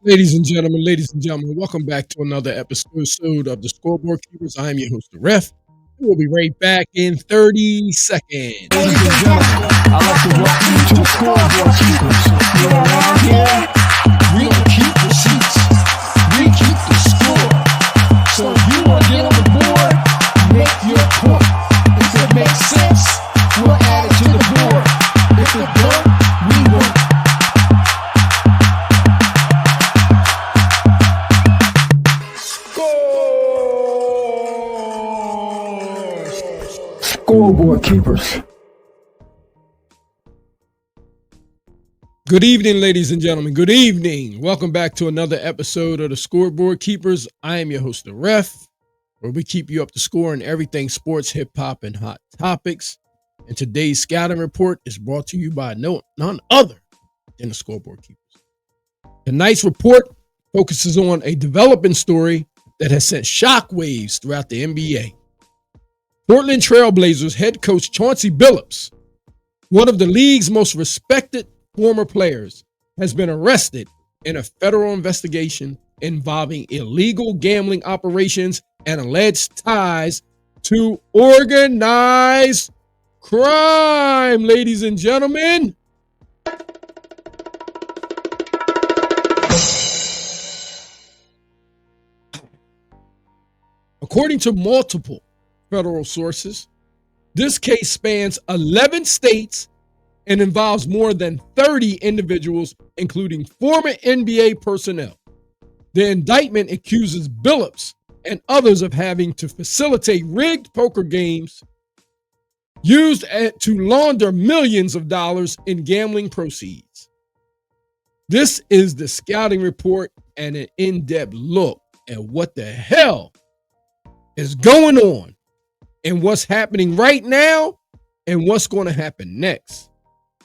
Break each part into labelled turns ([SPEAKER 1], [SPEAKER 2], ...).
[SPEAKER 1] Ladies and gentlemen, welcome back to another episode of the Scoreboard Keepers. I am your host, the Ref. We'll be right back in 30 seconds.
[SPEAKER 2] Ladies and gentlemen, I'd like to welcome you to the Scoreboard Keepers. You're around here, we don't keep receipts, we keep the score. So if you want to get on the board, make your point. If it makes sense, we'll add it to the board. If it don't, we won't. Scoreboard Keepers.
[SPEAKER 1] Good evening, ladies and gentlemen. Good evening. Welcome back to another episode of the Scoreboard Keepers. I am your host, the Ref, where we keep you up to score on everything sports, hip hop, and hot topics. And today's scouting report is brought to you by none other than the Scoreboard Keepers. Tonight's report focuses on a developing story that has sent shockwaves throughout the NBA. Portland Trail Blazers head coach Chauncey Billups, one of the league's most respected former players, has been arrested in a federal investigation involving illegal gambling operations and alleged ties to organized crime, ladies and gentlemen. According to multiple federal sources, this case spans 11 states and involves more than 30 individuals, including former NBA personnel. The indictment accuses Billups and others of having to facilitate rigged poker games used to launder millions of dollars in gambling proceeds. This is the scouting report and an in-depth look at what the hell is going on and what's happening right now and what's going to happen next,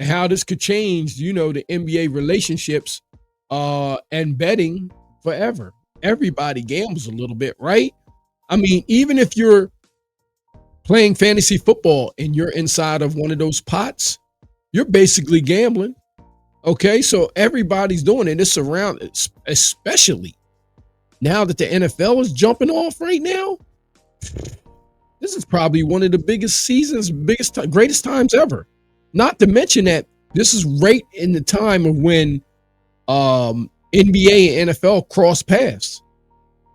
[SPEAKER 1] and how this could change, the NBA relationships and betting forever. Everybody gambles a little bit, right? I mean, even if you're playing fantasy football and you're inside of one of those pots, you're basically gambling. Okay, so everybody's doing it. It's around, especially now that the NFL is jumping off right now. This is probably one of the biggest seasons, greatest times ever. Not to mention that this is right in the time of when NBA and NFL cross paths.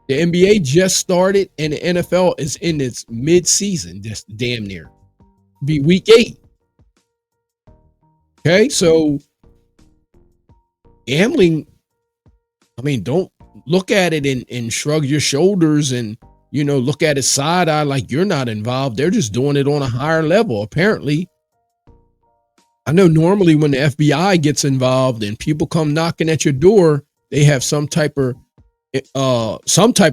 [SPEAKER 1] The NBA just started and the NFL is in its mid-season, just damn near. Be week 8. Okay, so gambling, I mean, don't look at it and shrug your shoulders and look at it side eye like you're not involved. They're just doing it on a higher level. Apparently, I know normally when the FBI gets involved and people come knocking at your door, they have some type of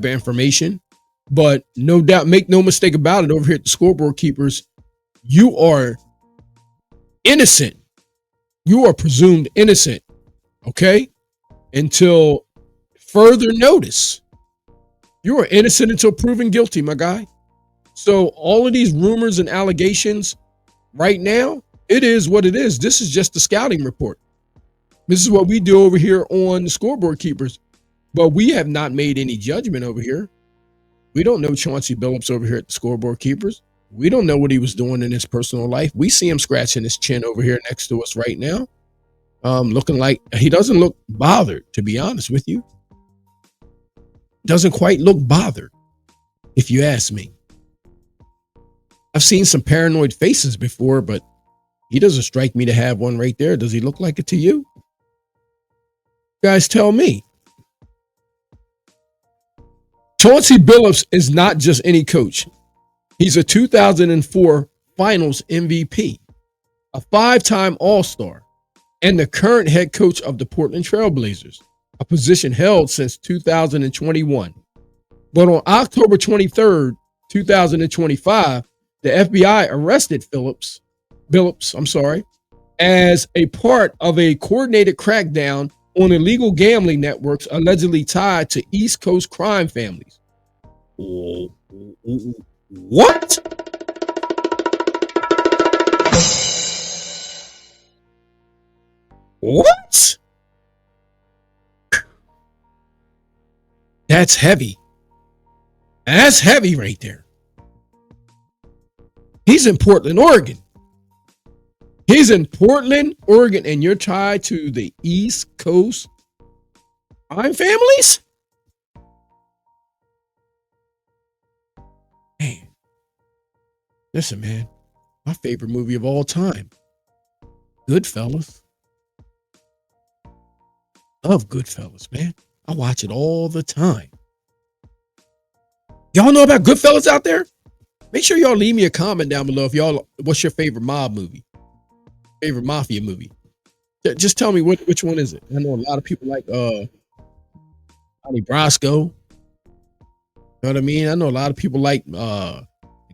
[SPEAKER 1] information. But no doubt, make no mistake about it, over here at the Scoreboard Keepers, you are innocent. You are presumed innocent. Okay? Until further notice. You are innocent until proven guilty, my guy. So all of these rumors and allegations right now, it is what it is. This is just the scouting report. This is what we do over here on the Scoreboard Keepers. But we have not made any judgment over here. We don't know Chauncey Billups over here at the Scoreboard Keepers. We don't know what he was doing in his personal life. We see him scratching his chin over here next to us right now. Looking like he doesn't look bothered, to be honest with you. Doesn't quite look bothered, if you ask me. I've seen some paranoid faces before, but he doesn't strike me to have one right there. Does he look like it to you? Guys, tell me. Chauncey Billups is not just any coach. He's a 2004 Finals MVP, a 5-time All-Star, and the current head coach of the Portland Trail Blazers, a position held since 2021. But on October 23rd, 2025, the FBI arrested Billups, as a part of a coordinated crackdown on illegal gambling networks allegedly tied to East Coast crime families. What? What? That's heavy. That's heavy right there. He's in Portland, Oregon. He's in Portland, Oregon, and you're tied to the East Coast crime families? Man. Listen, man. My favorite movie of all time. Goodfellas. Love Goodfellas, man. I watch it all the time. Y'all know about Goodfellas out there? Make sure y'all leave me a comment down below if y'all, what's your favorite mob movie? Favorite mafia movie? Just tell me which one is it. I know a lot of people like Donnie Brasco. You know what I mean? I know a lot of people like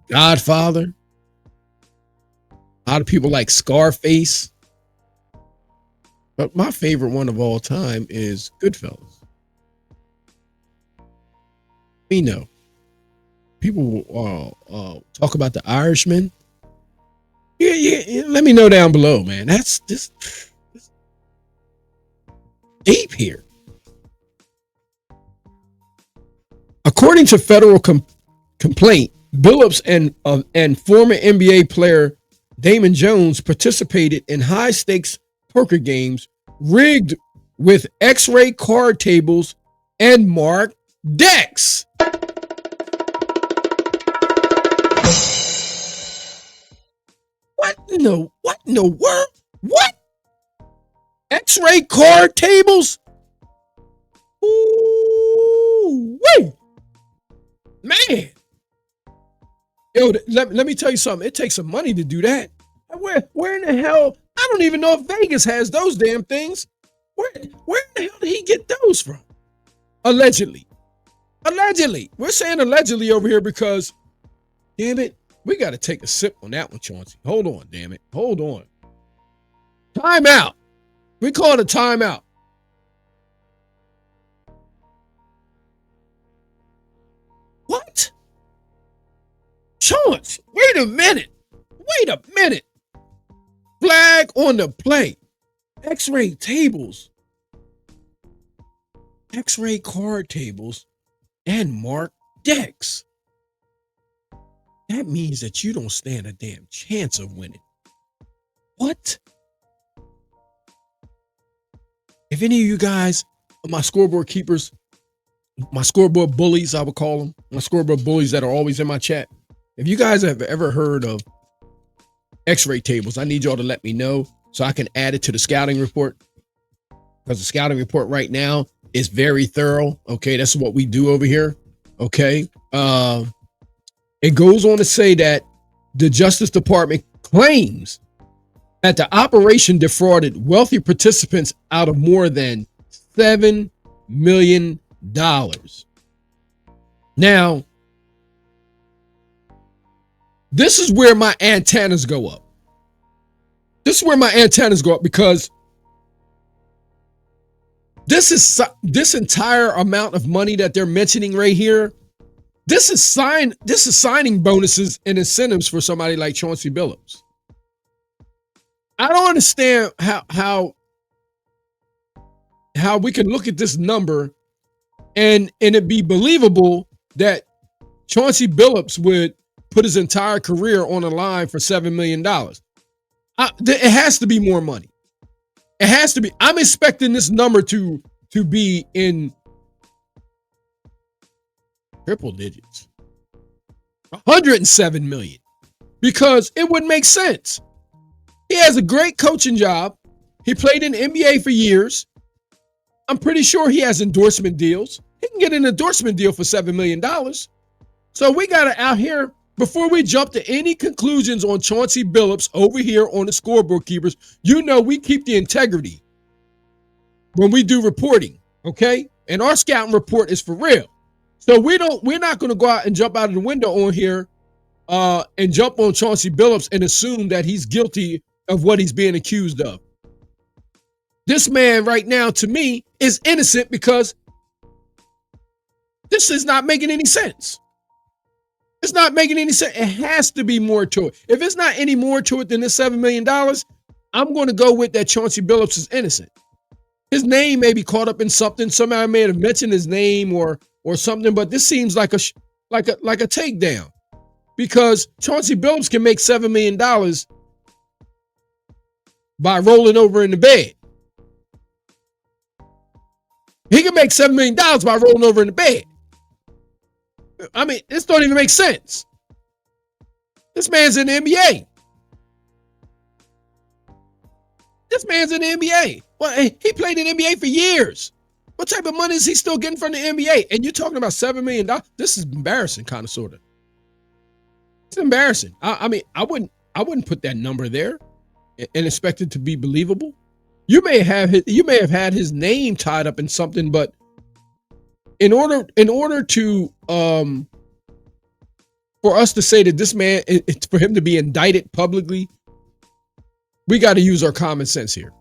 [SPEAKER 1] Godfather. A lot of people like Scarface. But my favorite one of all time is Goodfellas. We know. People talk about The Irishman. Yeah. Let me know down below, man. That's this deep here. According to federal complaint, Billups and former NBA player Damon Jones participated in high-stakes poker games rigged with X-ray card tables and marked decks. What in the world? What? X-ray card tables? Ooh, wait. Man. Yo, let me tell you something. It takes some money to do that. Where in the hell? I don't even know if Vegas has those damn things. Where in the hell did he get those from? Allegedly. We're saying allegedly over here because, damn it, we got to take a sip on that one, Chauncey. Hold on, damn it. Hold on. Timeout. We call it a timeout. What? Chauncey, wait a minute. Flag on the play. X-ray tables. X-ray card tables and marked decks. That means that you don't stand a damn chance of winning. What? If any of you guys are my scoreboard keepers, my scoreboard bullies, I would call them, my scoreboard bullies that are always in my chat. If you guys have ever heard of X-ray tables, I need y'all to let me know so I can add it to the scouting report. Because the scouting report right now is very thorough. Okay, that's what we do over here. Okay. It goes on to say that the Justice Department claims that the operation defrauded wealthy participants out of more than $7 million. Now, this is where my antennas go up. Because this entire amount of money that they're mentioning right here, this is signing bonuses and incentives for somebody like Chauncey Billups. I don't understand how we can look at this number and it be believable that Chauncey Billups would put his entire career on the line for $7 million. It has to be more money. It has to be. I'm expecting this number to be in triple digits. 107 million. Because it wouldn't make sense. He has a great coaching job. He played in the NBA for years. I'm pretty sure he has endorsement deals. He can get an endorsement deal for $7 million. So we got to out here, before we jump to any conclusions on Chauncey Billups over here on the Scoreboard Keepers, you know we keep the integrity when we do reporting, okay? And our scouting report is for real. So we're not going to go out and jump out of the window on here and jump on Chauncey Billups and assume that he's guilty of what he's being accused of. This man right now, to me, is innocent because this is not making any sense. It's not making any sense. It has to be more to it. If it's not any more to it than this $7 million, I'm going to go with that Chauncey Billups is innocent. His name may be caught up in something. Somebody may have mentioned his name or or something, but this seems like a takedown, because Chauncey Billups can make $7 million by rolling over in the bed. He can make $7 million by rolling over in the bed. I mean, this don't even make sense. This man's in the NBA. This man's in the NBA. Well, he played in the NBA for years. What type of money is he still getting from the NBA? And you're talking about $7 million? This is embarrassing, kind of, sort of. It's embarrassing. I mean, I wouldn't put that number there and expect it to be believable. You may have had his name tied up in something, but in order to for us to say that this man, for him to be indicted publicly, we got to use our common sense here.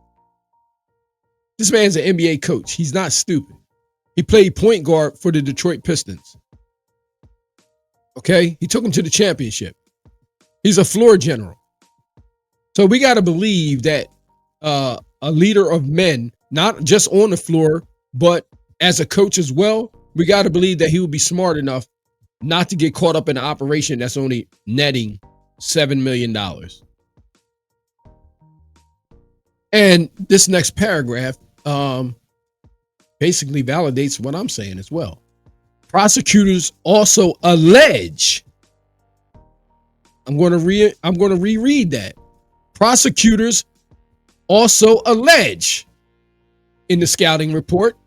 [SPEAKER 1] This man's an NBA coach. He's not stupid. He played point guard for the Detroit Pistons. Okay? He took them to the championship. He's a floor general. So we got to believe that a leader of men, not just on the floor, but as a coach as well, we got to believe that he will be smart enough not to get caught up in an operation that's only netting $7 million. And this next paragraph basically validates what I'm saying as well. Prosecutors also allege. I'm going to reread that. Prosecutors also allege in the scouting report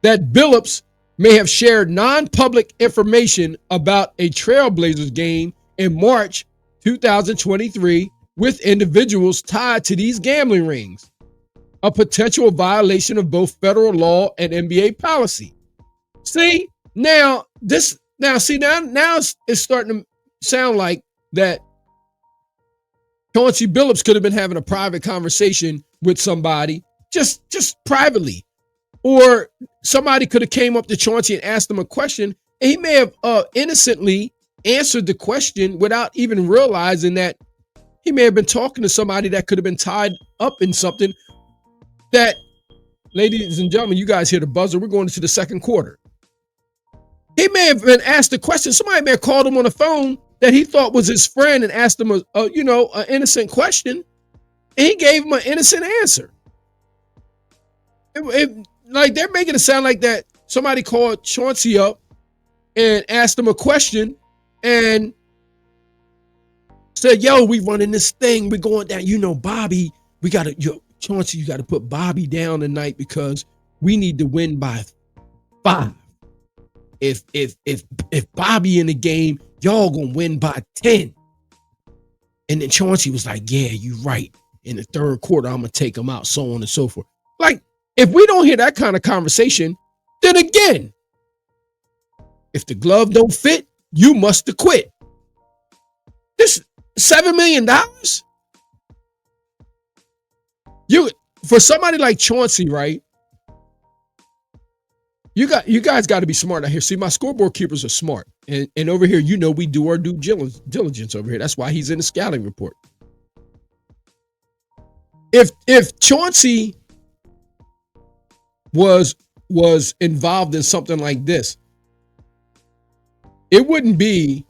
[SPEAKER 1] that Billups may have shared non-public information about a Trailblazers game in March 2023 with individuals tied to these gambling rings, a potential violation of both federal law and NBA policy. See, now it's starting to sound like that Chauncey Billups could have been having a private conversation with somebody, just privately. Or somebody could have came up to Chauncey and asked him a question, and he may have innocently answered the question without even realizing that he may have been talking to somebody that could have been tied up in something that, ladies and gentlemen, you guys hear the buzzer. We're going into the second quarter. He may have been asked a question. Somebody may have called him on the phone that he thought was his friend and asked him an innocent question, and he gave him an innocent answer. Like, they're making it sound like that somebody called Chauncey up and asked him a question and said, yo, we running this thing. We're going down. Bobby, Chauncey, you got to put Bobby down tonight because we need to win by 5. If Bobby in the game, y'all gonna win by 10. And then Chauncey was like, yeah, you right. In the third quarter, I'm gonna take him out, so on and so forth. Like, if we don't hear that kind of conversation, then again, if the glove don't fit, you must have quit. This $7 million? For somebody like Chauncey, right? You guys got to be smart out here. See, my scoreboard keepers are smart. And over here, we do our due diligence over here. That's why he's in the scouting report. If Chauncey was involved in something like this, it wouldn't be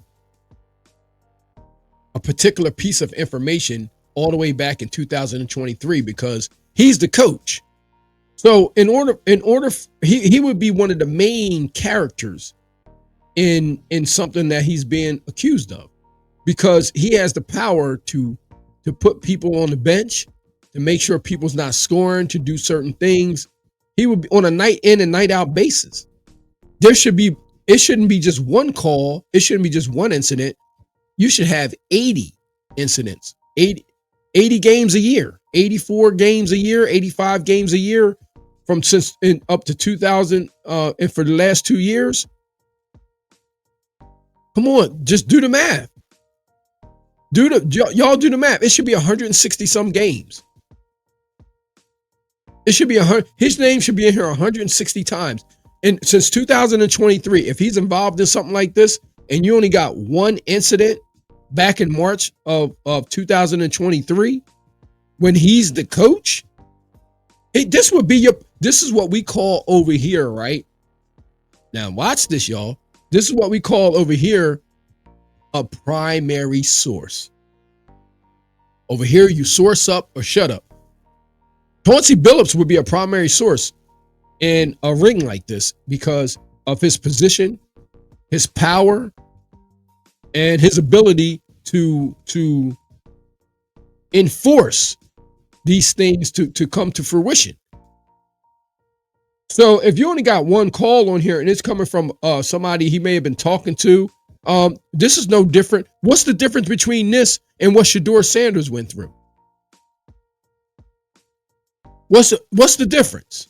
[SPEAKER 1] a particular piece of information all the way back in 2023 because he's the coach. So in order, he would be one of the main characters in something that he's being accused of, because he has the power to put people on the bench, to make sure people's not scoring, to do certain things. He would be on a night in and night out basis. It shouldn't be just one call. It shouldn't be just one incident. You should have 80 incidents, 80 games a year, 84 games a year, 85 games a year up to 2000 and for the last 2 years. Come on, just do the math. Y'all do the math. It should be 160 some games. It should be his name should be in here 160 times. And since 2023, if he's involved in something like this and you only got one incident back in March of 2023, when he's the coach, this is what we call over here, right? Now watch this, y'all. This is what we call over here a primary source. Over here, you source up or shut up. Chauncey Billups would be a primary source in a ring like this because of his position, his power, and his ability to enforce these things to come to fruition. So if you only got one call on here and it's coming from somebody he may have been talking to, this is no different. What's the difference between this and what Shedeur Sanders went through? What's the difference?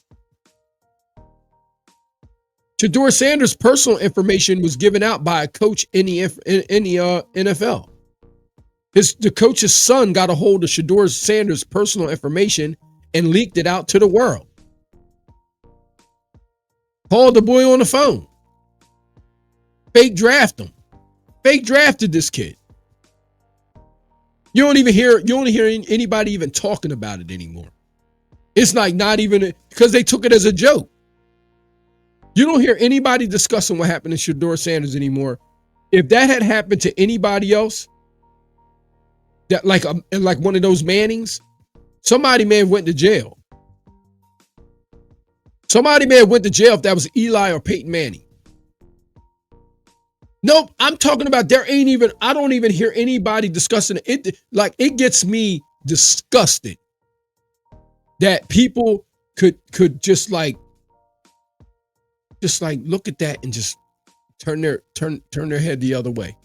[SPEAKER 1] Shedeur Sanders' personal information was given out by a coach in the NFL. The coach's son got a hold of Shedeur Sanders' personal information and leaked it out to the world. Called the boy on the phone. Fake draft him. Fake drafted this kid. You only hear anybody even talking about it anymore. It's like not even because they took it as a joke. You don't hear anybody discussing what happened to Shedeur Sanders anymore. If that had happened to anybody else, that like one of those Mannings, somebody may have went to jail. Somebody may have went to jail if that was Eli or Peyton Manning. Nope, I'm talking about I don't even hear anybody discussing it. Like, it gets me disgusted that people could just like look at that and just turn their head the other way.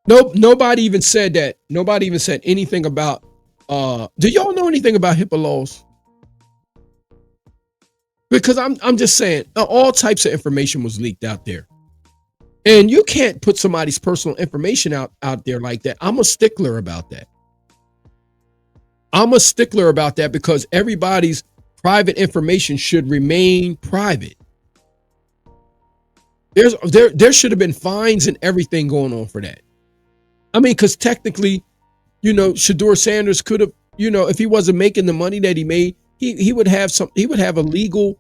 [SPEAKER 1] Nope, nobody even said that. Nobody even said anything about do y'all know anything about HIPAA laws? Because I'm just saying, all types of information was leaked out there. And you can't put somebody's personal information out there like that. I'm a stickler about that. Because everybody's private information should remain private. There should have been fines and everything going on for that. I mean, because technically, Shedeur Sanders could have, if he wasn't making the money that he made, he would have a legal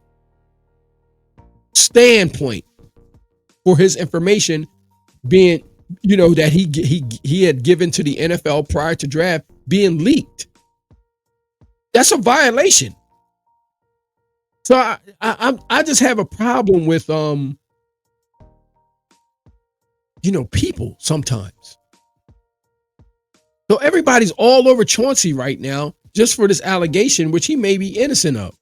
[SPEAKER 1] standpoint for his information being, that he had given to the NFL prior to draft being leaked. That's a violation. So I just have a problem with people sometimes. So everybody's all over Chauncey right now just for this allegation, which he may be innocent of.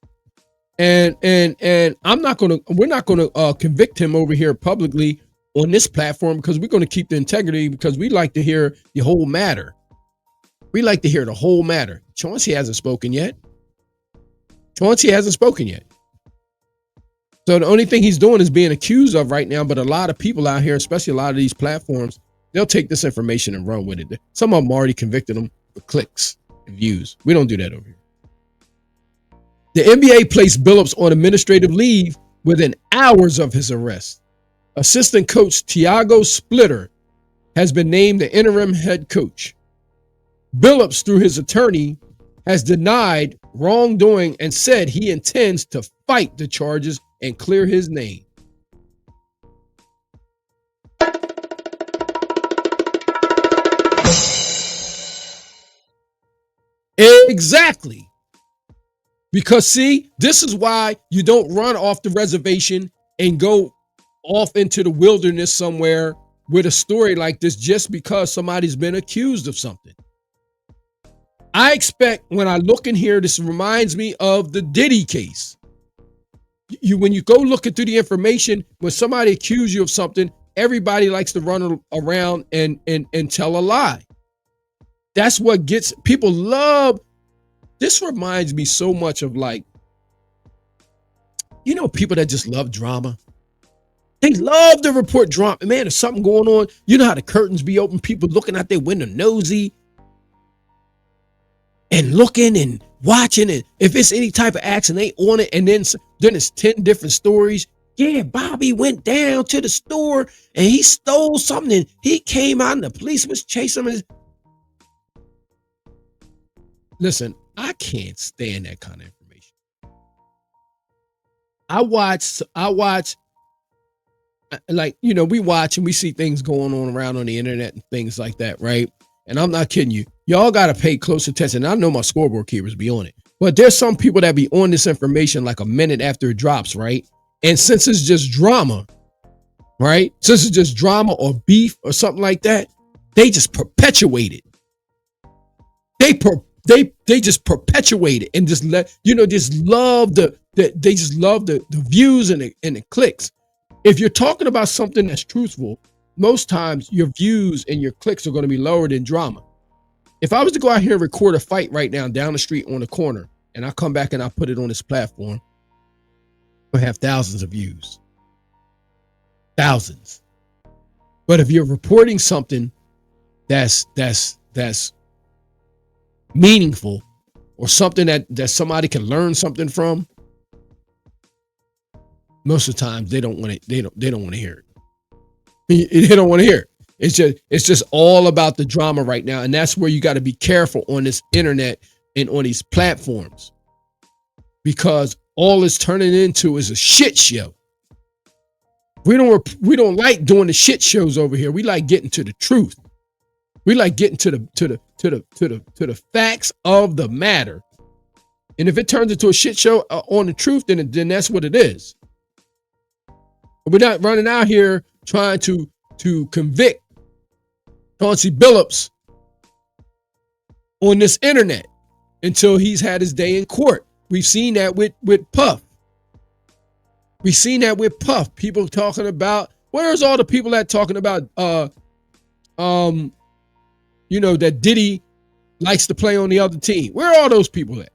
[SPEAKER 1] And we're not going to convict him over here publicly on this platform because we're going to keep the integrity because we like to hear the whole matter. We like to hear the whole matter. Chauncey hasn't spoken yet. So the only thing he's doing is being accused of right now. But a lot of people out here, especially a lot of these platforms, they'll take this information and run with it. Some of them already convicted him for clicks and views. We don't do that over here. The NBA placed Billups on administrative leave within hours of his arrest. Assistant coach Tiago Splitter has been named the interim head coach. Billups, through his attorney, has denied wrongdoing and said he intends to fight the charges and clear his name. Exactly. Because see, this is why you don't run off the reservation and go off into the wilderness somewhere with a story like this just because somebody's been accused of something. I expect when I look in here, this reminds me of the Diddy case. When you go looking through the information, when somebody accuses you of something, everybody likes to run around and tell a lie. That's what gets people love. This reminds me so much of people that just love drama. They love to report drama. Man, there's something going on. You know how the curtains be open, people looking out their window nosy and looking and watching. And if it's any type of action, they on it. And then it's 10 different stories. Yeah, Bobby went down to the store and he stole something. And he came out and the police was chasing him. Listen, I can't stand that kind of information. I watch, like, we watch and we see things going on around on the internet and things like that, right? And I'm not kidding you. Y'all got to pay close attention. I know my scoreboard keepers be on it, but there's some people that be on this information like a minute after it drops, right? And since it's just drama, right? Since it's just drama or beef or something like that, they just perpetuate it. They just perpetuate it and just just love they just love the views and the clicks. If you're talking about something that's truthful, most times your views and your clicks are going to be lower than drama. If I was to go out here and record a fight right now down the street on the corner, and I come back and I put it on this platform, I'll have thousands of views. Thousands. But if you're reporting something that's meaningful, or something that somebody can learn something from, most of the time they don't want to hear it. They don't want to hear it. It's just all about the drama right now. And that's where you got to be careful on this internet and on these platforms, because all it's turning into is a shit show. We don't like doing the shit shows over here. We like getting to the truth. We like getting to the facts of the matter. And if it turns into a shit show on the truth, then that's what it is. We're not running out here trying to convict Chauncey Billups on this internet until he's had his day in court. We've seen that with Puff. We've seen that with Puff. People talking about, where's all the people that talking about that Diddy likes to play on the other team? Where are all those people at?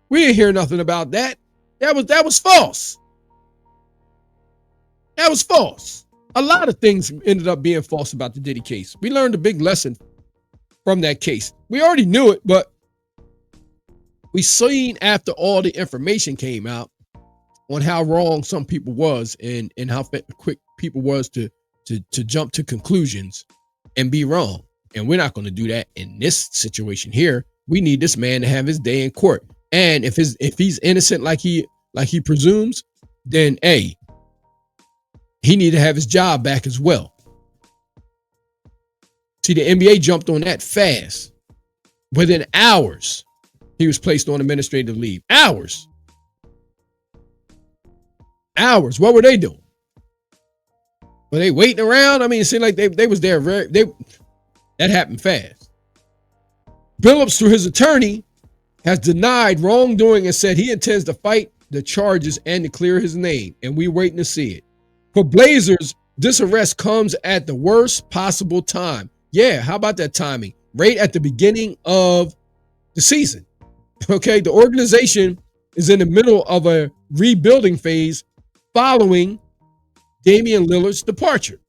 [SPEAKER 1] We didn't hear nothing about that. That was false. That was false. A lot of things ended up being false about the Diddy case. We learned a big lesson from that case. We already knew it, but we seen after all the information came out on how wrong some people was and how quick people was to jump to conclusions and be wrong. And we're not going to do that in this situation here. We need this man to have his day in court. And if he's innocent like he presumes, then he need to have his job back as well. See, the NBA jumped on that fast. Within hours, he was placed on administrative leave. Hours. What were they doing? Were they waiting around? I mean, it seemed like they was there. That happened fast. Billups, through his attorney, has denied wrongdoing and said he intends to fight the charges and to clear his name. And we waiting to see it. For Blazers, this arrest comes at the worst possible time. Yeah, how about that timing? Right at the beginning of the season. Okay, the organization is in the middle of a rebuilding phase following Damian Lillard's departure.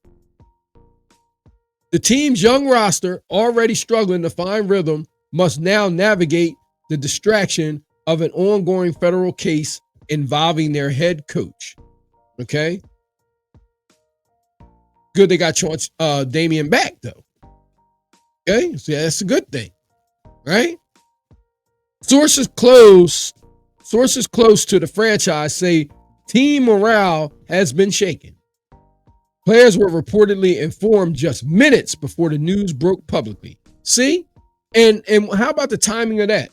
[SPEAKER 1] The team's young roster, already struggling to find rhythm, must now navigate the distraction of an ongoing federal case involving their head coach. Okay? Good they got Damian back, though. Okay? So yeah, that's a good thing. Right? Sources close to the franchise say team morale has been shaken. Players were reportedly informed just minutes before the news broke publicly. See? And how about the timing of that?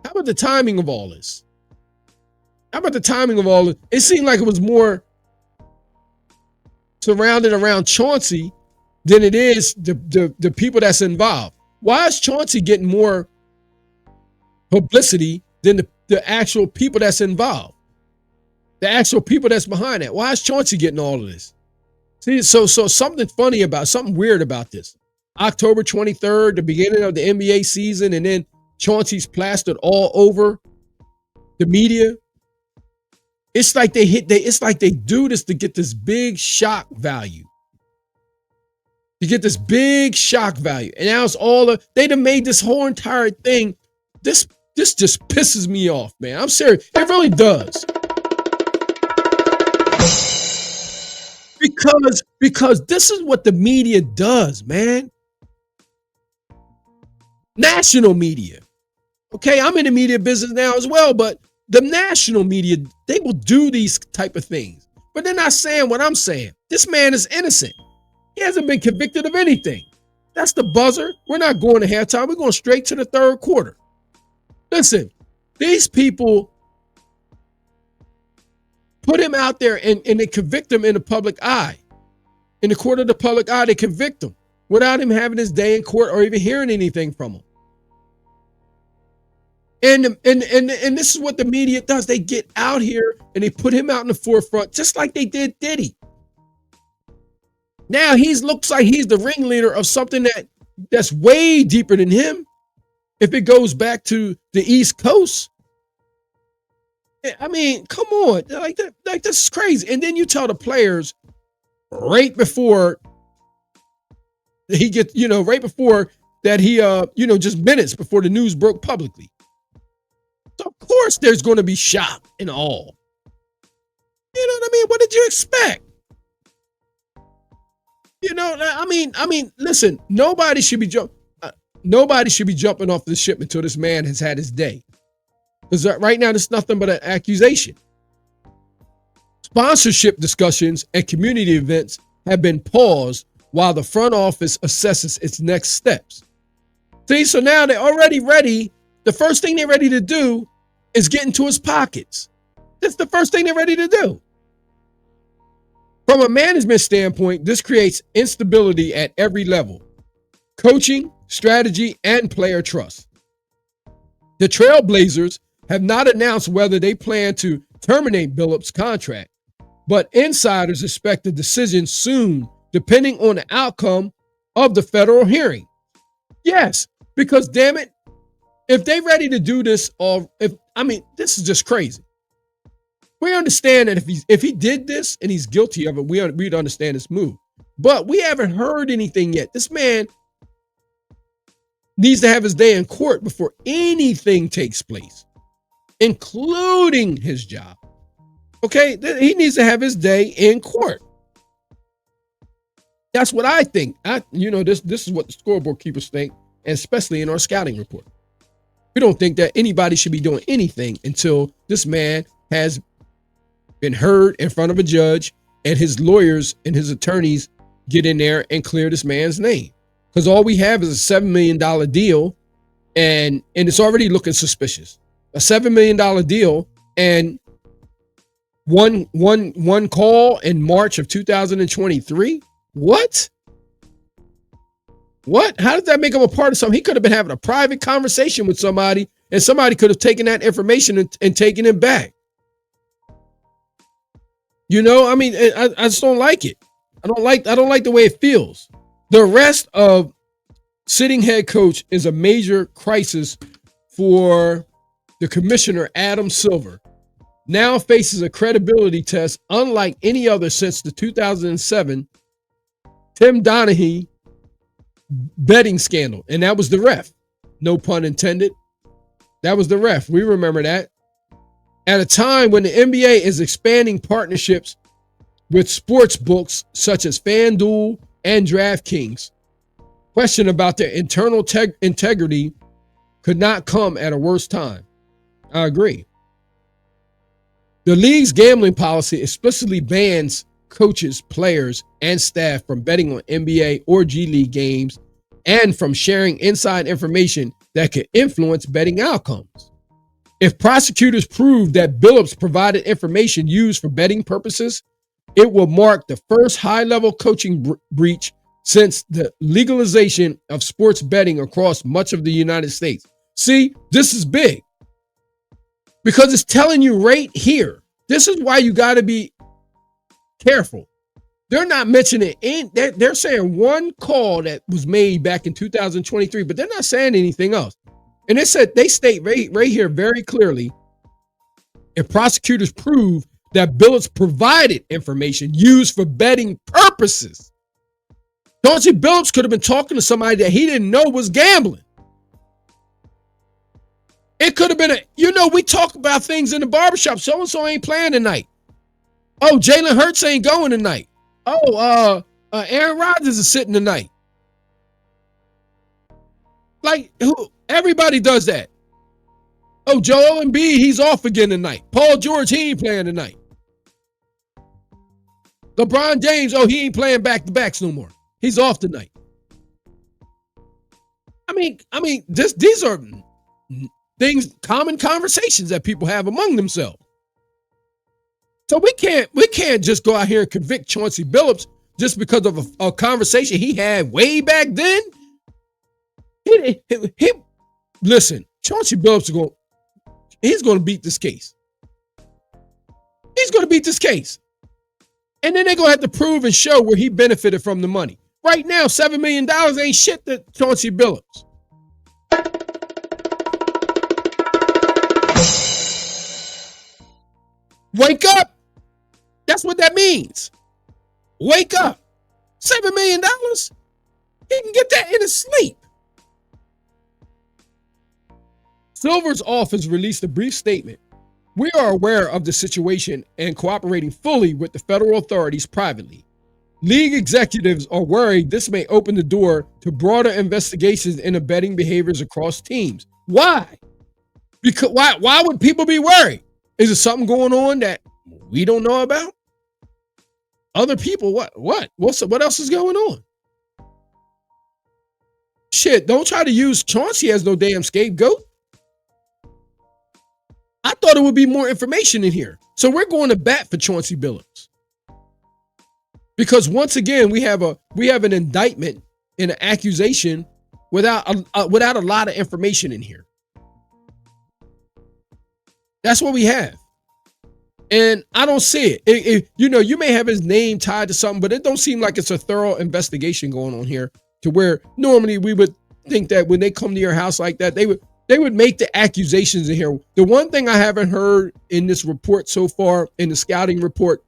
[SPEAKER 1] How about the timing of all this? It seemed like it was more surrounded around Chauncey than it is the people that's involved. Why is Chauncey getting more publicity than the actual people that's involved? The actual people that's behind that. Why is Chauncey getting all of this? See, so something weird about this. October 23rd, the beginning of the NBA season, and then Chauncey's plastered all over the media. It's like they do this to get this big shock value. And now it's they done made this whole entire thing. This just pisses me off, man. I'm serious. It really does. Because this is what the media does, man. National media. Okay, I'm in the media business now as well, but the national media, they will do these type of things, but they're not saying what I'm saying. This man is innocent. He hasn't been convicted of anything. That's the buzzer. We're not going to halftime. We're going straight to the third quarter. Listen, these people put him out there and they convict him in the public eye. In the court of the public eye, they convict him without him having his day in court or even hearing anything from him. And this is what the media does. They get out here and they put him out in the forefront, just like they did Diddy. Now looks like he's the ringleader of something that's way deeper than him. If it goes back to the East Coast, I mean, come on, like this is crazy. And then you tell the players right before he gets, right before that he, just minutes before the news broke publicly. So of course there's going to be shock and awe. You know what I mean? What did you expect? Listen, nobody should be jumping off the ship until this man has had his day. Because right now, there's nothing but an accusation. Sponsorship discussions and community events have been paused while the front office assesses its next steps. See, so now they're already ready. The first thing they're ready to do is get into his pockets. That's the first thing they're ready to do. From a management standpoint, this creates instability at every level: coaching, strategy, and player trust. The Trailblazers have not announced whether they plan to terminate Billups' contract, but insiders expect a decision soon, depending on the outcome of the federal hearing. Yes, because damn it, if they're ready to do this, this is just crazy. We understand that if he did this and he's guilty of it, we'd understand this move. But we haven't heard anything yet. This man needs to have his day in court before anything takes place, including his job. Okay, he needs to have his day in court. That's what I think. This is what the scoreboard keepers think, and especially in our scouting report. We don't think that anybody should be doing anything until this man has been heard in front of a judge and his lawyers and his attorneys get in there and clear this man's name. Because all we have is a $7 million deal, and it's already looking suspicious. A $7 million deal and one call in March of 2023. What? How does that make him a part of something? He could have been having a private conversation with somebody, and somebody could have taken that information and taken it back. I just don't like it. I don't like the way it feels. The arrest of sitting head coach is a major crisis for the commissioner, Adam Silver. Now faces a credibility test unlike any other since the 2007 Tim Donaghy betting scandal. And that was the ref. No pun intended. That was the ref. We remember that. At a time when the NBA is expanding partnerships with sports books such as FanDuel and DraftKings, question about their internal integrity could not come at a worse time. I agree. The league's gambling policy explicitly bans coaches, players, and staff from betting on NBA or G League games and from sharing inside information that could influence betting outcomes. If prosecutors prove that Billups provided information used for betting purposes, it will mark the first high-level coaching breach since the legalization of sports betting across much of the United States. See, this is big because it's telling you right here. This is why you got to be careful. They're not mentioning it. They're saying one call that was made back in 2023, but they're not saying anything else. And they state right here very clearly, if prosecutors prove that Billups provided information used for betting purposes. Chauncey Billups could have been talking to somebody that he didn't know was gambling. It could have been we talk about things in the barbershop. So-and-so ain't playing tonight. Oh, Jalen Hurts ain't going tonight. Oh, Aaron Rodgers is sitting tonight. Like, everybody does that. Oh, Joel Embiid, he's off again tonight. Paul George, he ain't playing tonight. LeBron James, oh, he ain't playing back-to-backs no more. He's off tonight. I mean, these are things, common conversations that people have among themselves. So we can't just go out here and convict Chauncey Billups just because of a conversation he had way back then. Listen, Chauncey Billups he's going to beat this case. He's going to beat this case. And then they're going to have to prove and show where he benefited from the money. Right now, $7 million ain't shit to Chauncey Billups. Wake up. That's what that means. Wake up. $7 million? He can get that in his sleep. Silver's office released a brief statement. We are aware of the situation and cooperating fully with the federal authorities privately. League executives are worried this may open the door to broader investigations into betting behaviors across teams. Why? Because why would people be worried? Is there something going on that we don't know about? Other people, what else is going on? Shit, don't try to use Chauncey as no damn scapegoat. I thought there would be more information in here. So we're going to bat for Chauncey Billups. Because once again, we have an indictment and an accusation without a lot of information in here. That's what we have. And I don't see it. You may have his name tied to something, but it don't seem like it's a thorough investigation going on here to where normally we would think that when they come to your house like that, they would make the accusations in here. The one thing I haven't heard in this report so far, in the scouting report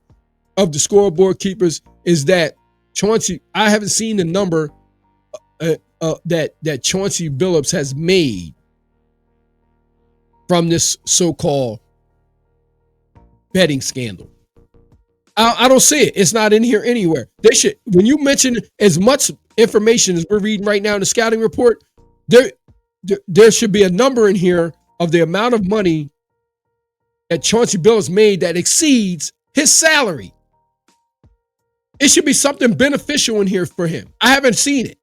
[SPEAKER 1] of the Scoreboard Keepers, is that Chauncey, I haven't seen the number that Chauncey Billups has made from this so-called betting scandal. I don't see it. It's not in here anywhere. They should, when you mention as much information as we're reading right now in the scouting report, there should be a number in here of the amount of money that Chauncey Billups made that exceeds his salary. It should be something beneficial in here for him. I haven't seen it.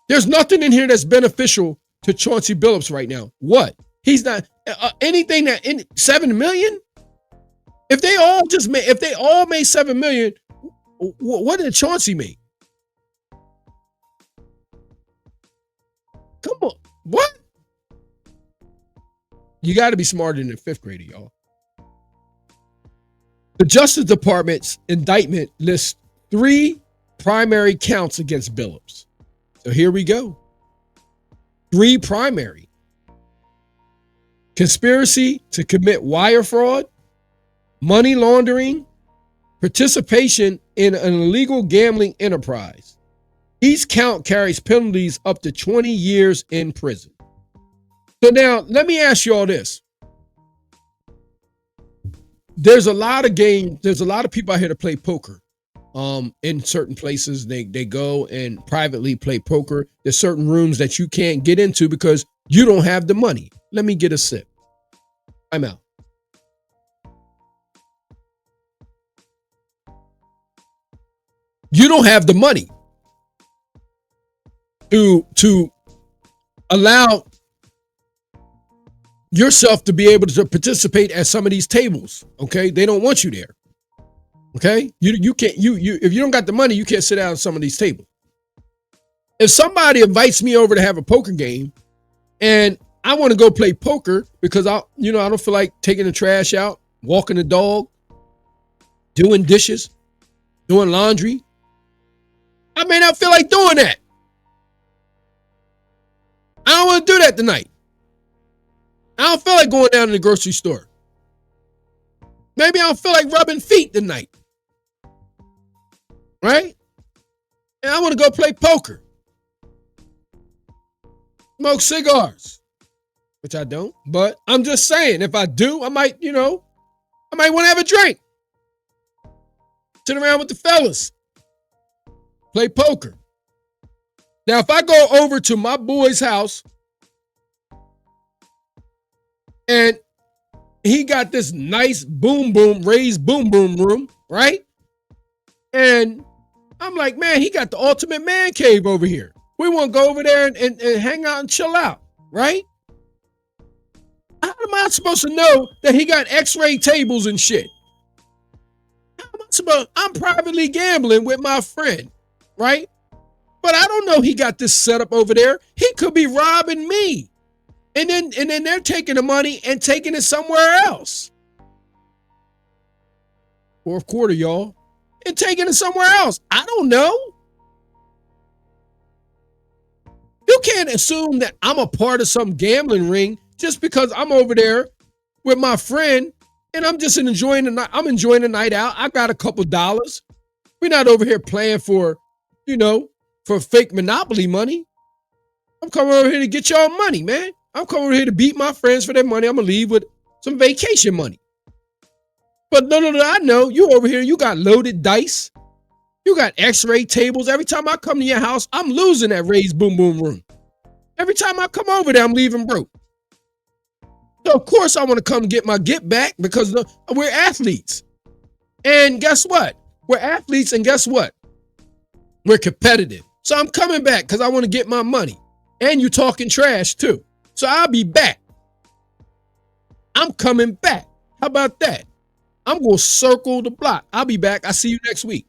[SPEAKER 1] There's nothing in here that's beneficial to Chauncey Billups right now. What? He's not anything that in $7 million. If they all made $7 million, what did Chauncey make? Come on, what? You got to be smarter than a fifth grader, y'all. The Justice Department's indictment lists 3 primary counts against Billups. So here we go. 3 primary. Conspiracy to commit wire fraud, money laundering, participation in an illegal gambling enterprise. Each count carries penalties up to 20 years in prison. So now, let me ask you all this. There's a lot of people out here to play poker. In certain places, they go and privately play poker. There's certain rooms that you can't get into because you don't have the money. Let me get a sip. I'm out. You don't have the money to allow yourself to be able to participate at some of these tables. Okay, they don't want you there. Okay, you can't. If you don't got the money, you can't sit down at some of these tables. If somebody invites me over to have a poker game, and I want to go play poker because I don't feel like taking the trash out, walking the dog, doing dishes, doing laundry. I may not feel like doing that. I don't want to do that tonight. I don't feel like going down to the grocery store. Maybe I don't feel like rubbing feet tonight. Right? And I want to go play poker. Smoke cigars. Which I don't. But I'm just saying, if I do, I might want to have a drink. Sit around with the fellas. Play poker. Now, if I go over to my boy's house And he got this nice raised boom room, right? And I'm like, man, he got the ultimate man cave over here. We want to go over there and hang out and chill out, right? How am I supposed to know that he got x-ray tables and shit? I'm privately gambling with my friend, right? But I don't know he got this set up over there. He could be robbing me. And then they're taking the money and taking it somewhere else. Fourth quarter, y'all. And taking it somewhere else. I don't know. You can't assume that I'm a part of some gambling ring just because I'm over there with my friend and I'm just enjoying the night. I'm enjoying the night out. I got a couple dollars. We're not over here playing for fake Monopoly money. I'm coming over here to get y'all money, man. I'm coming over here to beat my friends for their money. I'm going to leave with some vacation money. But no, I know you over here, you got loaded dice. You got x-ray tables. Every time I come to your house, I'm losing that raised boom room. Every time I come over there, I'm leaving broke. So of course I want to come get my get back because we're athletes. And guess what? We're athletes and guess what? We're competitive. So I'm coming back because I want to get my money. And you talking trash too. So I'll be back. I'm coming back. How about that? I'm going to circle the block. I'll be back. I'll see you next week.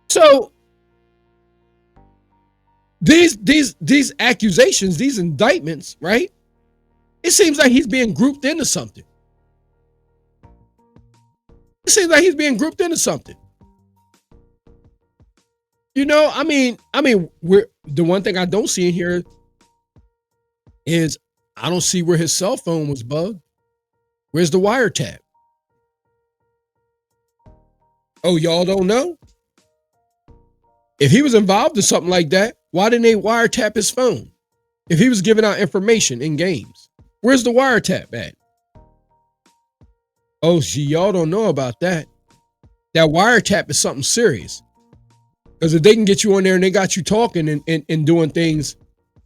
[SPEAKER 1] So these accusations, these indictments, right? It seems like he's being grouped into something. It seems like he's being grouped into something. The one thing I don't see in here is I don't see where his cell phone was bugged. Where's the wiretap? Oh, y'all don't know? If he was involved in something like that, why didn't they wiretap his phone? If he was giving out information in games, where's the wiretap at? Oh, y'all don't know about that. That wiretap is something serious. Because if they can get you on there and they got you talking and doing things,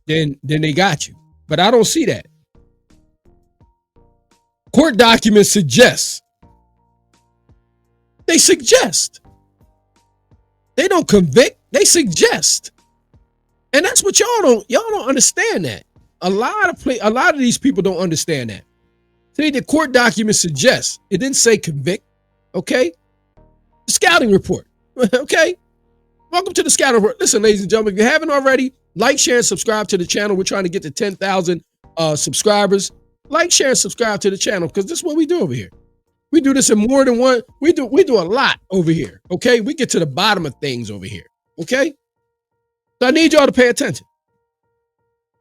[SPEAKER 1] then they got you. But I don't see that. Court documents suggest. They suggest. They don't convict. They suggest. And that's what y'all don't understand that. A lot of these people don't understand that. See, the court documents suggest. It didn't say convict. Okay? The scouting report. Okay? Welcome to the scouting report. Listen, ladies and gentlemen, if you haven't already, like, share, and subscribe to the channel. We're trying to get to 10,000 subscribers. Like, share, and subscribe to the channel because this is what we do over here. We do this in more than one. We do a lot over here. Okay? We get to the bottom of things over here. Okay? So I need y'all to pay attention.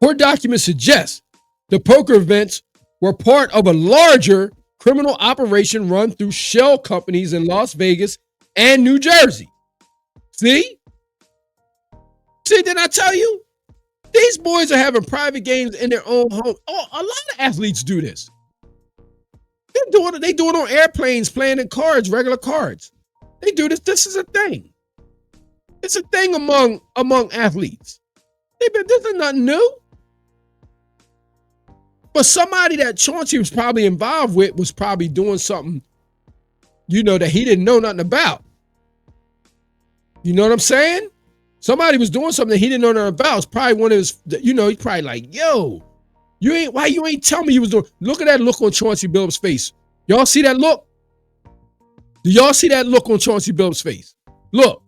[SPEAKER 1] Court documents suggest the poker events were part of a larger criminal operation run through shell companies in Las Vegas and New Jersey. See? See, didn't I tell you? These boys are having private games in their own home. Oh, a lot of athletes do this. They do it on airplanes, playing in cards, regular cards. They do this. This is a thing. It's a thing among athletes. This is nothing new. But somebody that Chauncey was probably involved with was probably doing something, that he didn't know nothing about. You know what I'm saying? Somebody was doing something that he didn't know nothing about. It's probably one of his, he's probably like, yo, why you ain't tell me you was doing? Look at that look on Chauncey Billups' face. Y'all see that look? Do y'all see that look on Chauncey Billups' face? Look.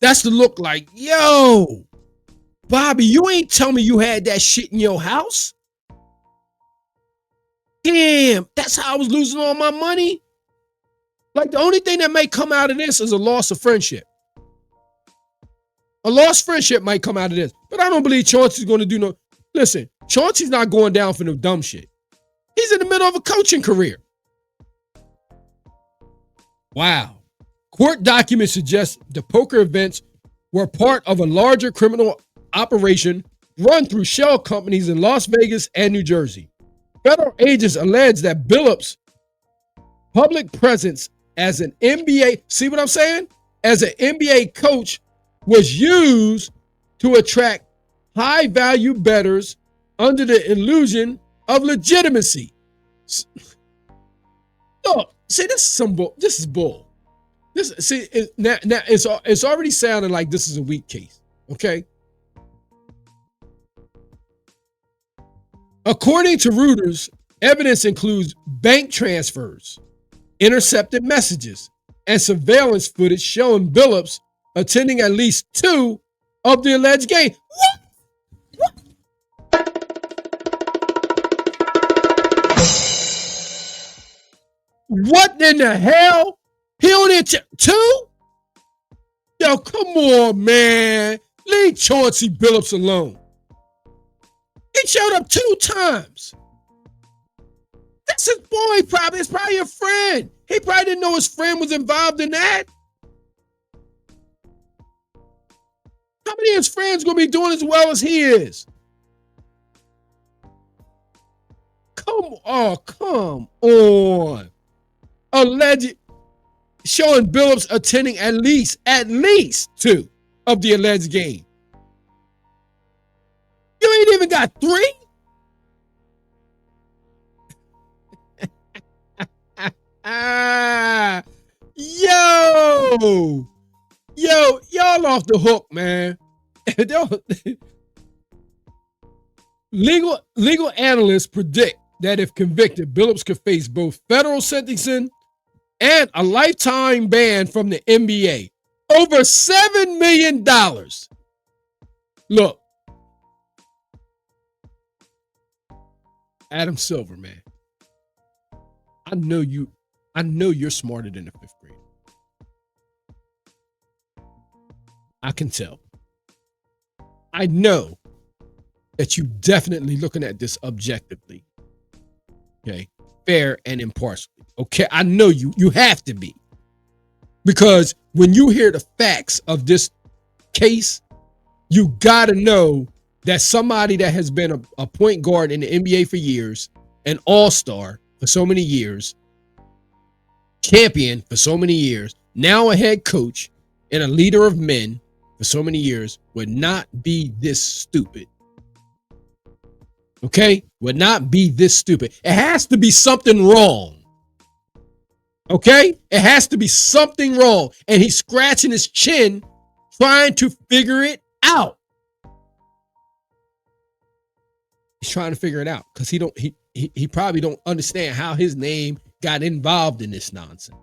[SPEAKER 1] That's the look like, yo, Bobby, you ain't tell me you had that shit in your house. Damn, that's how I was losing all my money. Like the only thing that may come out of this is a loss of friendship. A lost friendship might come out of this, but I don't believe Chauncey's going to do no. Listen, Chauncey's not going down for no dumb shit. He's in the middle of a coaching career. Wow. Court documents suggest the poker events were part of a larger criminal operation run through shell companies in Las Vegas and New Jersey. Federal agents allege that Billups' public presence as an NBA, see what I'm saying? As an NBA coach was used to attract high-value bettors under the illusion of legitimacy. Look, see, this is some bull. This is bull. Now it's already sounding like this is a weak case. Okay. According to Reuters, evidence includes bank transfers, intercepted messages, and surveillance footage showing Billups attending at least 2 of the alleged games. What in the hell? He only 2? Yo, come on, man. Leave Chauncey Billups alone. He showed up 2 times. That's his boy, probably. It's probably a friend. He probably didn't know his friend was involved in that. How many of his friends going to be doing as well as he is? Come on. Alleged showing Billups attending at least 2 of the alleged game. You ain't even got 3? Yo, y'all off the hook, man. Legal analysts predict that if convicted, Billups could face both federal sentencing and a lifetime ban from the NBA. Over $7 million. Look, Adam Silver, man. I know you're smarter than a 5th grader. I can tell. I know that you definitely looking at this objectively. Okay. Fair and impartially. Okay. I know you have to be. Because when you hear the facts of this case, you gotta know that somebody that has been a point guard in the NBA for years, an all-star for so many years, champion for so many years, now a head coach and a leader of men for so many years would not be this stupid. Okay? Would not be this stupid. It has to be something wrong. Okay? It has to be something wrong. And he's scratching his chin trying to figure it out. He's trying to figure it out because he probably don't understand how his name got involved in this nonsense.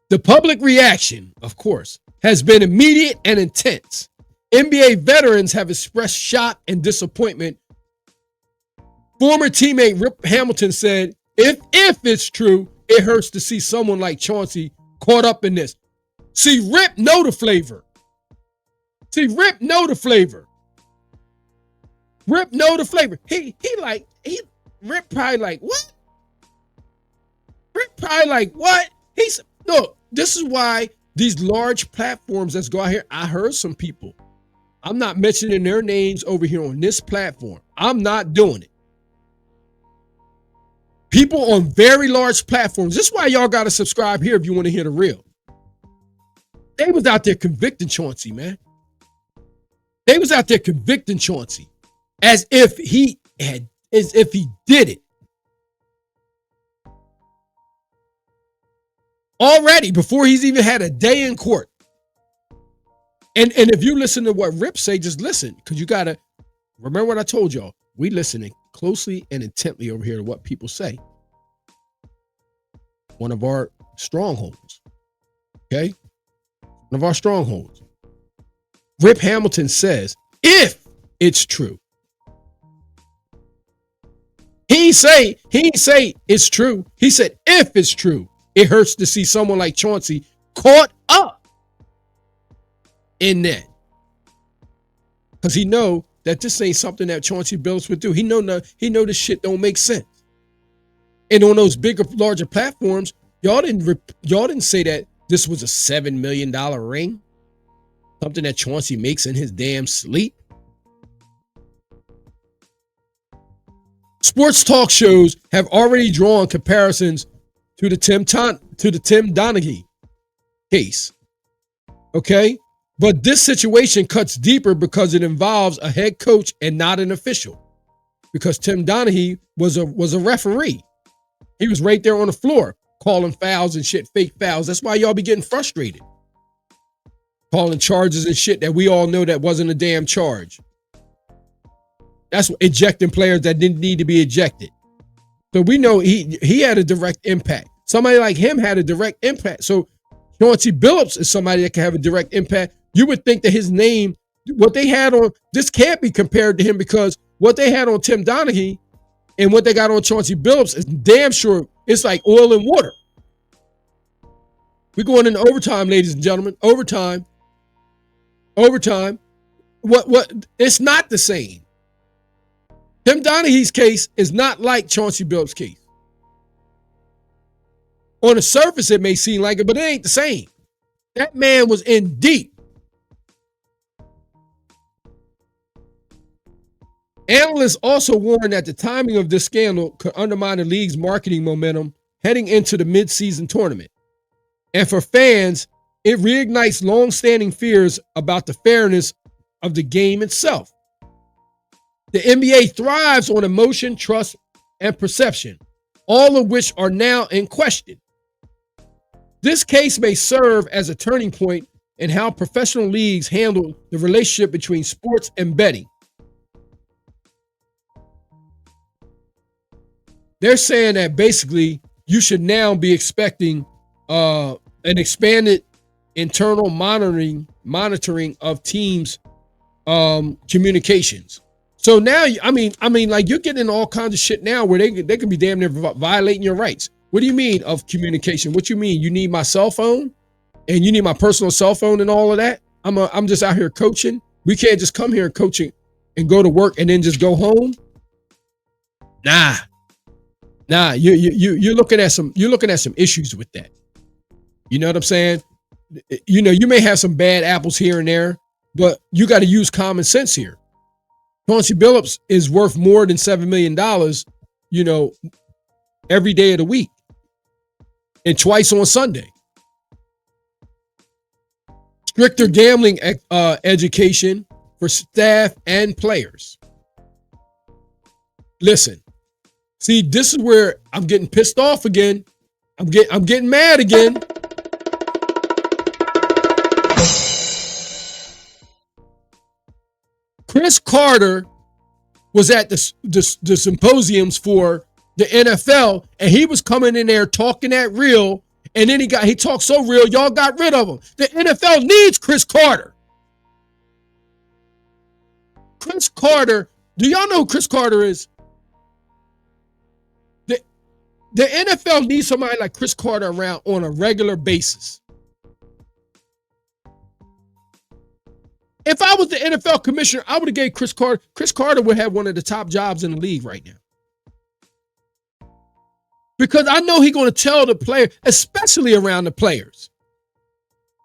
[SPEAKER 1] The public reaction, of course, has been immediate and intense. NBA veterans have expressed shock and disappointment. Former teammate Rip Hamilton said, if it's true, it hurts to see someone like Chauncey caught up in this. See, Rip know the flavor. Rip know the flavor. Rip probably like, what? Rip probably like, what? Look, this is why these large platforms that's go out here, I heard some people. I'm not mentioning their names over here on this platform. I'm not doing it. People on very large platforms. This is why y'all got to subscribe here if you want to hear the real. They was out there convicting Chauncey, man. They was out there convicting Chauncey as if he did it. Already, before he's even had a day in court. And if you listen to what Rip say, just listen. Because you got to remember what I told y'all. We listening closely and intently over here to what people say. One of our strongholds. Okay? One of our strongholds. Rip Hamilton says, if it's true. He ain't say it's true. He said, if it's true, it hurts to see someone like Chauncey caught up in that. Because he know that this ain't something that Chauncey Billups would do. He know this shit don't make sense. And on those bigger, larger platforms, y'all didn't say that this was a $7 million ring. Something that Chauncey makes in his damn sleep. Sports talk shows have already drawn comparisons to the Tim Donaghy case. Okay? But this situation cuts deeper because it involves a head coach and not an official. Because Tim Donaghy was a referee. He was right there on the floor calling fouls and shit, fake fouls. That's why y'all be getting frustrated. Calling charges and shit that we all know that wasn't a damn charge. That's ejecting players that didn't need to be ejected. So we know he had a direct impact. Somebody like him had a direct impact. So Chauncey Billups is somebody that can have a direct impact. You would think that his name, what they had on, this can't be compared to him because what they had on Tim Donaghy and what they got on Chauncey Billups is damn sure it's like oil and water. We're going into overtime, ladies and gentlemen. Overtime. What? It's not the same. Tim Donaghy's case is not like Chauncey Billups' case. On the surface, it may seem like it, but it ain't the same. That man was in deep. Analysts also warn that the timing of this scandal could undermine the league's marketing momentum heading into the midseason tournament. And for fans, it reignites long-standing fears about the fairness of the game itself. The NBA thrives on emotion, trust, and perception, all of which are now in question. This case may serve as a turning point in how professional leagues handle the relationship between sports and betting. They're saying that basically you should now be expecting an expanded internal monitoring of teams' communications. So now, I mean, like you're getting all kinds of shit now where they can be damn near violating your rights. What do you mean of communication? What you mean? You need my cell phone and you need my personal cell phone and all of that? I'm just out here coaching. We can't just come here and coaching and go to work and then just go home. Nah. You're looking at some issues with that. You know what I'm saying? You know, you may have some bad apples here and there, but you got to use common sense here. Chauncey Billups is worth more than $7 million, you know, every day of the week and twice on Sunday. Stricter gambling education for staff and players. Listen, see, this is where I'm getting pissed off again. I'm getting mad again. Chris Carter was at the symposiums for the NFL, and he was coming in there talking that real, and then he talked so real, y'all got rid of him. The NFL needs Chris Carter. Chris Carter, do y'all know who Chris Carter is? The NFL needs somebody like Chris Carter around on a regular basis. If I was the NFL commissioner, I would have gave Chris Carter. Chris Carter would have one of the top jobs in the league right now. Because I know he's going to tell the player, especially around the players.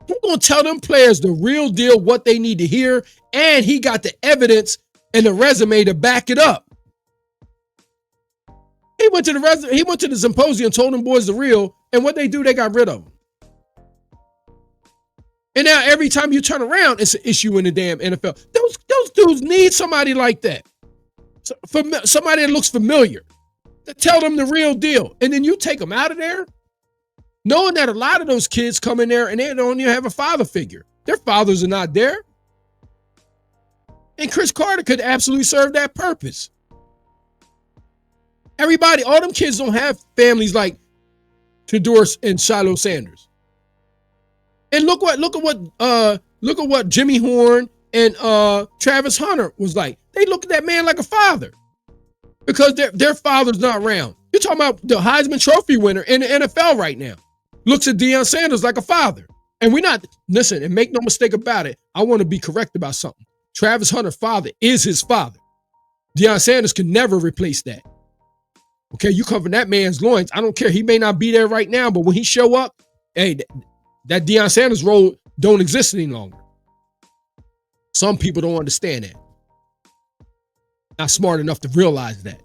[SPEAKER 1] He's going to tell them players the real deal, what they need to hear, and he got the evidence and the resume to back it up. He went to the symposium, told them boys the real, and what they do, they got rid of him. And now every time you turn around, it's an issue in the damn NFL. Those dudes need somebody like that. Somebody that looks familiar. To tell them the real deal. And then you take them out of there, knowing that a lot of those kids come in there and they don't even have a father figure. Their fathers are not there. And Chris Carter could absolutely serve that purpose. Everybody, all them kids don't have families like Tedorus and Shiloh Sanders. And look at what Jimmy Horn and Travis Hunter was like. They look at that man like a father because their father's not around. You're talking about the Heisman Trophy winner in the NFL right now. Looks at Deion Sanders like a father. And listen, and make no mistake about it, I want to be correct about something. Travis Hunter's father is his father. Deion Sanders can never replace that. Okay, you come from that man's loins. I don't care. He may not be there right now, but when he show up, hey, that Deion Sanders role don't exist any longer. Some people don't understand that. Not smart enough to realize that.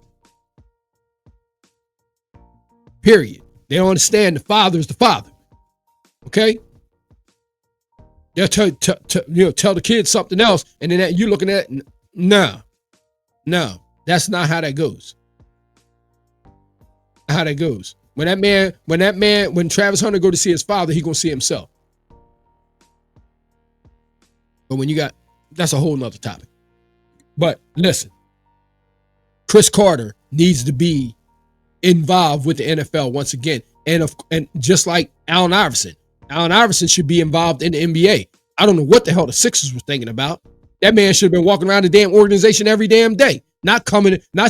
[SPEAKER 1] Period. They don't understand the father is the father. Okay? Yeah, tell the kids something else, and then you looking at no, that's not how that goes. How that goes. When Travis Hunter go to see his father, he gonna see himself. But when that's a whole nother topic. But listen, Chris Carter needs to be involved with the NFL once again. And just like Allen Iverson should be involved in the NBA. I don't know what the hell the Sixers was thinking about. That man should have been walking around the damn organization every damn day. Not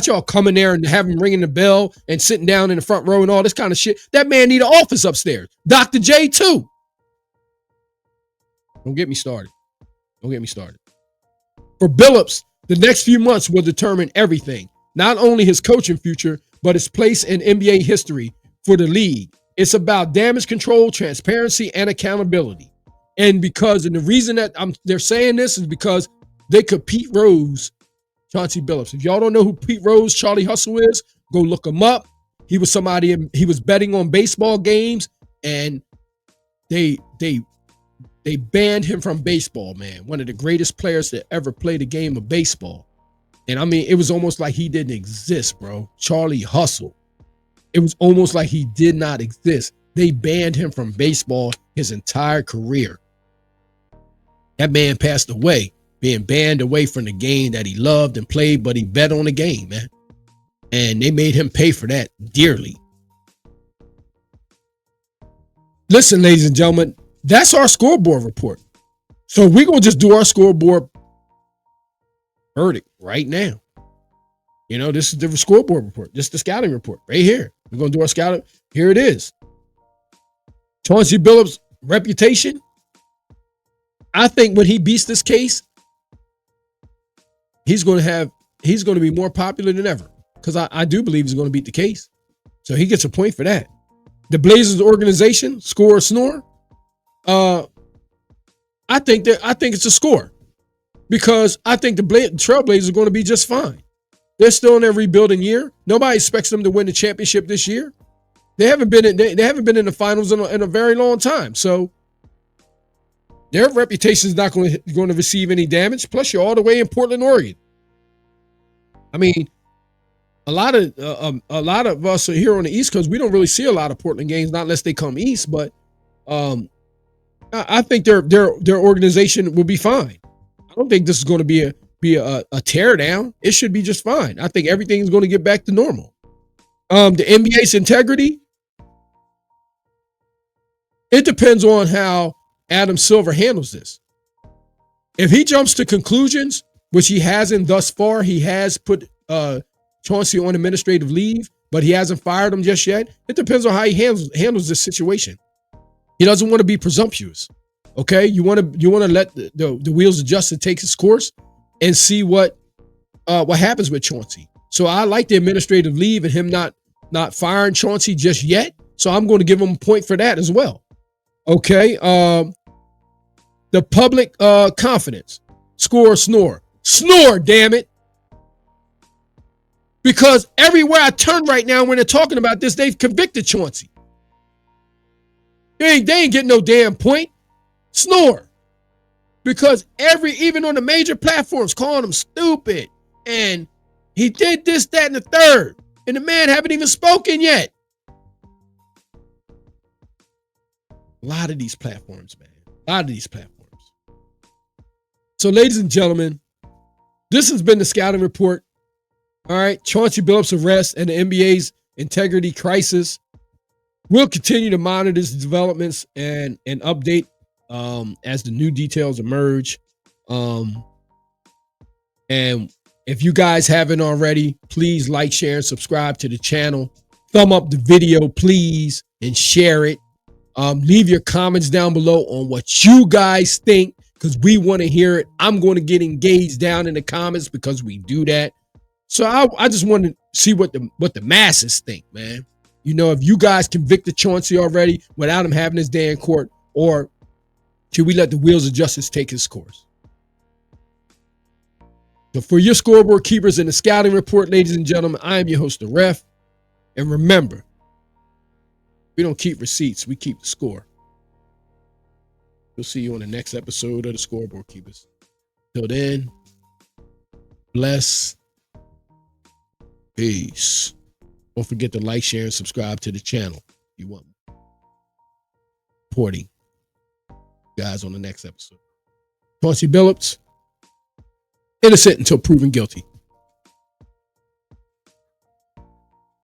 [SPEAKER 1] y'all coming there and having him ringing the bell and sitting down in the front row and all this kind of shit. That man need an office upstairs. Dr. J too. Don't get me started. For Billups, the next few months will determine everything. Not only his coaching future, but his place in NBA history for the league. It's about damage control, transparency, and accountability. And the reason that they're saying this is because they could Pete Rose Chauncey Billups. If y'all don't know who Pete Rose, Charlie Hustle is, go look him up. He was he was betting on baseball games, and they banned him from baseball, man. One of the greatest players to ever play the game of baseball. And I mean, it was almost like he didn't exist, bro. Charlie Hustle. It was almost like he did not exist. They banned him from baseball his entire career. That man passed away, being banned away from the game that he loved and played, but he bet on the game, man. And they made him pay for that dearly. Listen, ladies and gentlemen, that's our scoreboard report. So we're going to just do our scoreboard verdict right now. This is the scoreboard report. This is the scouting report right here. We're going to do our scouting. Here it is. Chauncey Billups' reputation. I think when he beats this case, he's going to be more popular than ever, because I do believe he's going to beat the case. So he gets a point for that. The Blazers organization, score or snore. I think it's a score, because I think the Trailblazers are going to be just fine. They're still in their rebuilding year. Nobody expects them to win the championship this year. They haven't been in the finals in a very long time. So their reputation is not going to receive any damage. Plus, you're all the way in Portland, Oregon. I mean, a lot of us are here on the East Coast. We don't really see a lot of Portland games, not unless they come east. But I think their organization will be fine. I don't think this is going to be a tear down. It should be just fine. I think everything is going to get back to normal. The NBA's integrity. It depends on how Adam Silver handles this. If he jumps to conclusions, which he hasn't thus far, he has put Chauncey on administrative leave, but he hasn't fired him just yet. It depends on how he handles this situation. He doesn't want to be presumptuous. Okay, you want to let the wheels of justice take its course and see what happens with Chauncey. So I like the administrative leave and him not firing Chauncey just yet. So I'm going to give him a point for that as well. Okay, the public confidence, score or snore. Snore, damn it. Because everywhere I turn right now when they're talking about this, they've convicted Chauncey. They ain't getting no damn point. Snore. Because even on the major platforms, calling him stupid. And he did this, that, and the third. And the man haven't even spoken yet. A lot of these platforms, man. A lot of these platforms. So, ladies and gentlemen, this has been the Scouting Report. All right. Chauncey Billups' arrest and the NBA's integrity crisis. We'll continue to monitor these developments and update as the new details emerge. And if you guys haven't already, please like, share, and subscribe to the channel. Thumb up the video, please, and share it. Leave your comments down below on what you guys think, because we want to hear it. I'm going to get engaged down in the comments because we do that. So I just want to see what the masses think, man. If you guys convicted Chauncey already without him having his day in court, or should we let the wheels of justice take its course? So for your scoreboard keepers and the Scouting Report, ladies and gentlemen, I am your host, the Ref. And remember, we don't keep receipts, we keep the score. We'll see you on the next episode of the Scoreboard Keepers. Till then, bless. Peace. Don't forget to like, share, and subscribe to the channel if you want reporting. Guys, on the next episode. Chauncey Billups, innocent until proven guilty.